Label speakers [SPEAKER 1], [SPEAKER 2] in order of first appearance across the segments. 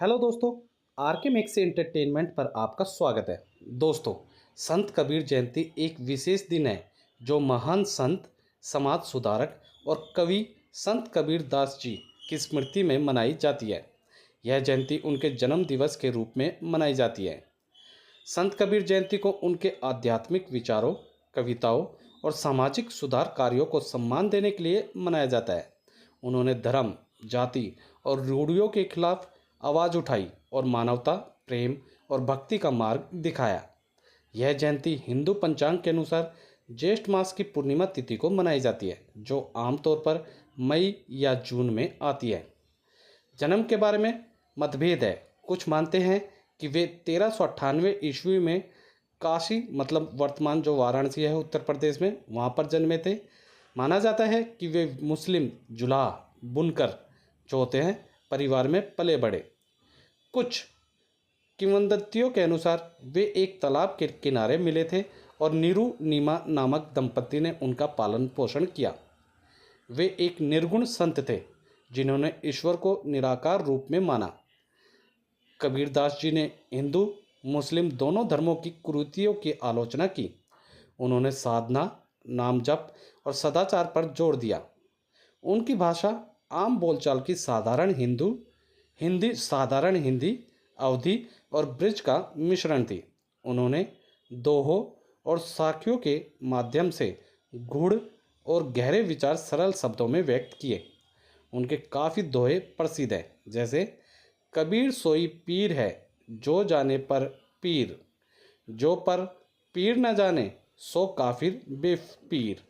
[SPEAKER 1] Hello दोस्तों, are के mix entertainment पर आपका स्वागत है। दोस्तों, संत कबीर जयंती एक विशेष दिन है जो महान संत, समाज सुधारक और कवि संत कबीर दास जी की स्मृति में मनाई जाती है। यह जयंती उनके जन्म दिवस के रूप में मनाई जाती है। संत कबीर जयंती को उनके आध्यात्मिक विचारों, कविताओं और सामाजिक सुधार कार्यों को सम्मान देने के लिए मनाया जाता है। उन्होंने धर्म, जाति और रूढ़ियों के खिलाफ आवाज़ उठाई और मानवता, प्रेम और भक्ति का मार्ग दिखाया। यह जयंती हिंदू पंचांग के अनुसार ज्येष्ठ मास की पूर्णिमा तिथि को मनाई जाती है, जो आमतौर पर मई या जून में आती है। जन्म के बारे में मतभेद है। कुछ मानते हैं कि वे 1398 ईस्वी में काशी, मतलब वर्तमान जो वाराणसी है उत्तर प्रदेश में, वहाँ पर जन्मे थे। माना जाता है कि वे मुस्लिम जुलाह, बुनकर जो होते हैं, परिवार में पले बढ़े। कुछ किंवदंतियों के अनुसार वे एक तालाब के किनारे मिले थे और नीरू नीमा नामक दंपति ने उनका पालन पोषण किया। वे एक निर्गुण संत थे जिन्होंने ईश्वर को निराकार रूप में माना। कबीरदास जी ने हिंदू मुस्लिम दोनों धर्मों की कुरीतियों की आलोचना की। उन्होंने साधना, नाम जप और सदाचार पर जोर दिया। उनकी भाषा आम बोलचाल की साधारण हिंदी, अवधी और ब्रिज का मिश्रण थी। उन्होंने दोहों और साखियों के माध्यम से गूढ़ और गहरे विचार सरल शब्दों में व्यक्त किए। उनके काफ़ी दोहे प्रसिद्ध हैं, जैसे कबीर सोई पीर है जो जाने पर पीर, जो पर पीर न जाने सो काफिर बेपीर।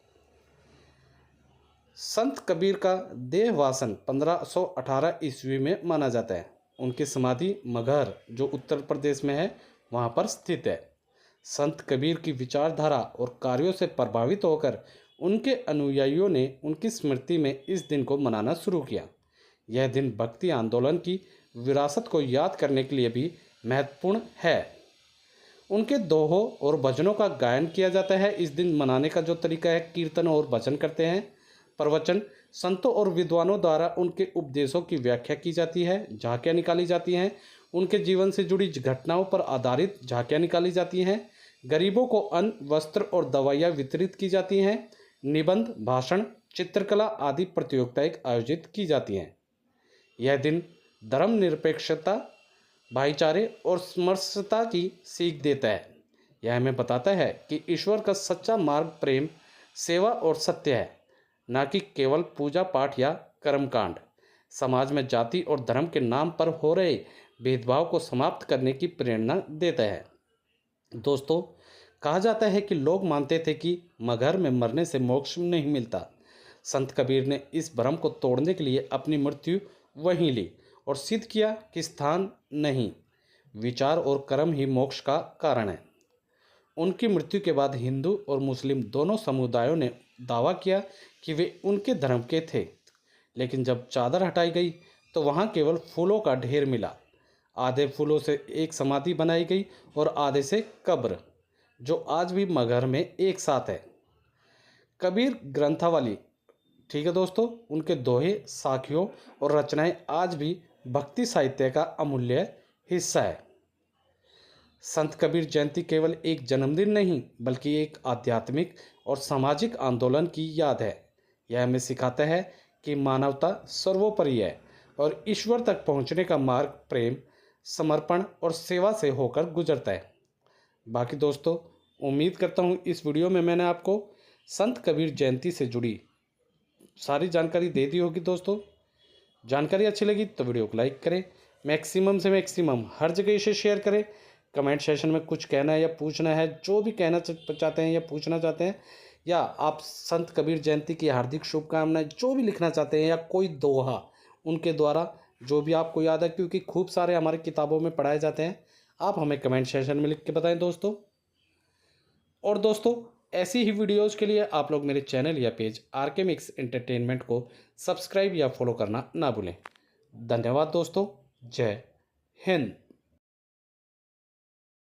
[SPEAKER 1] संत कबीर का देहवासन 1518 ईस्वी में माना जाता है। उनकी समाधि मगहर, जो उत्तर प्रदेश में है, वहाँ पर स्थित है। संत कबीर की विचारधारा और कार्यों से प्रभावित होकर उनके अनुयायियों ने उनकी स्मृति में इस दिन को मनाना शुरू किया। यह दिन भक्ति आंदोलन की विरासत को याद करने के लिए भी महत्वपूर्ण है। उनके दोहों और भजनों का गायन किया जाता है। इस दिन मनाने का जो तरीका है, कीर्तन और भजन करते हैं। प्रवचन, संतों और विद्वानों द्वारा उनके उपदेशों की व्याख्या की जाती है। झांकियाँ निकाली जाती हैं। उनके जीवन से जुड़ी घटनाओं पर आधारित झांकियाँ निकाली जाती हैं। गरीबों को अन्न, वस्त्र और दवाइयाँ वितरित की जाती हैं। निबंध, भाषण, चित्रकला आदि प्रतियोगिताएं आयोजित की जाती हैं। यह दिन धर्मनिरपेक्षता, भाईचारे और समरसता की सीख देता है। यह हमें बताता है कि ईश्वर का सच्चा मार्ग प्रेम, सेवा और सत्य है, न कि केवल पूजा पाठ या कर्मकांड। समाज में जाति और धर्म के नाम पर हो रहे भेदभाव को समाप्त करने की प्रेरणा देता है। दोस्तों, कहा जाता है कि लोग मानते थे कि मगहर में मरने से मोक्ष नहीं मिलता। संत कबीर ने इस भ्रम को तोड़ने के लिए अपनी मृत्यु वहीं ली और सिद्ध किया कि स्थान नहीं, विचार और कर्म ही मोक्ष का कारण है। उनकी मृत्यु के बाद हिंदू और मुस्लिम दोनों समुदायों ने दावा किया कि वे उनके धर्म के थे, लेकिन जब चादर हटाई गई तो वहाँ केवल फूलों का ढेर मिला। आधे फूलों से एक समाधि बनाई गई और आधे से कब्र, जो आज भी मगहर में एक साथ है। कबीर ग्रंथावली, ठीक है दोस्तों, उनके दोहे, साखियों और रचनाएं आज भी भक्ति साहित्य का अमूल्य हिस्सा है। संत कबीर जयंती केवल एक जन्मदिन नहीं, बल्कि एक आध्यात्मिक और सामाजिक आंदोलन की याद है। यह हमें सिखाता है कि मानवता सर्वोपरि है और ईश्वर तक पहुंचने का मार्ग प्रेम, समर्पण और सेवा से होकर गुजरता है। बाकी दोस्तों, उम्मीद करता हूं इस वीडियो में मैंने आपको संत कबीर जयंती से जुड़ी सारी जानकारी दे दी होगी। दोस्तों, जानकारी अच्छी लगी तो वीडियो को लाइक करें, मैक्सिमम से मैक्सिमम हर जगह इसे शेयर करें। कमेंट सेशन में कुछ कहना है या पूछना है, जो भी कहना चाहते हैं या पूछना चाहते हैं, या आप संत कबीर जयंती की हार्दिक शुभकामनाएं जो भी लिखना चाहते हैं, या कोई दोहा उनके द्वारा जो भी आपको याद है, क्योंकि खूब सारे हमारी किताबों में पढ़ाए जाते हैं, आप हमें कमेंट सेशन में लिख के बताएं दोस्तों। और दोस्तों, ऐसी ही वीडियोज़ के लिए आप लोग मेरे चैनल या पेज आर के मिक्स एंटरटेनमेंट को सब्सक्राइब या फॉलो करना ना भूलें। धन्यवाद दोस्तों। जय हिंद।